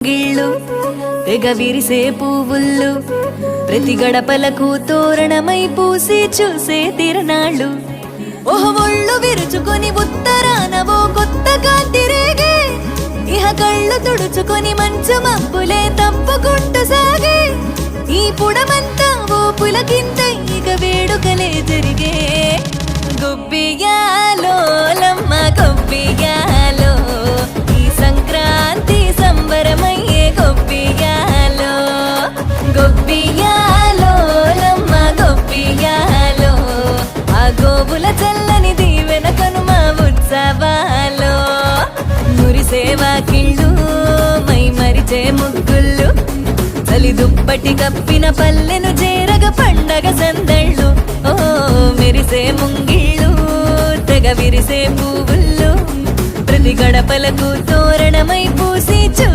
గిళ్ళు తెగ విరిసే పువ్వుళ్ళు ప్రతి గడపలకు తోరణమై పూసి చూసే తిరణాళ్ళు ఒళ్ళు విరుచుకొని ఉత్తరానవో కొత్త కాంతి రేగే ఇహ కళ్ళు తుడుచుకొని మంచు మబ్బులే తప్పుకుంటూ సాగే ఈ పుడమంతా ఓ పులకింత ఇక వేడుకలే జరిగే గొబ్బియాలో లమ్మ గొబ్బియాలో ఈ సంక్రాంతి సంబరమయ్యే గొబ్బియాలో గొబ్బియాలో లమ్మ గొబ్బియాలో ఆ గోవుల చల్లని దీవెన కనుమ ఉత్సవాలో మురిసేవా కిళ్ళు మై మరిచే ముగ్గుళ్ళు చలి దుప్పటి కప్పిన పల్లెను చేరగ పండగ సందళ్ళు ఓ మెరిసే ముంగిళ్ళు తెగ విరిసే పువ్వుళ్ళు ప్రతి గడపలకు తోరణమై పూసి చూ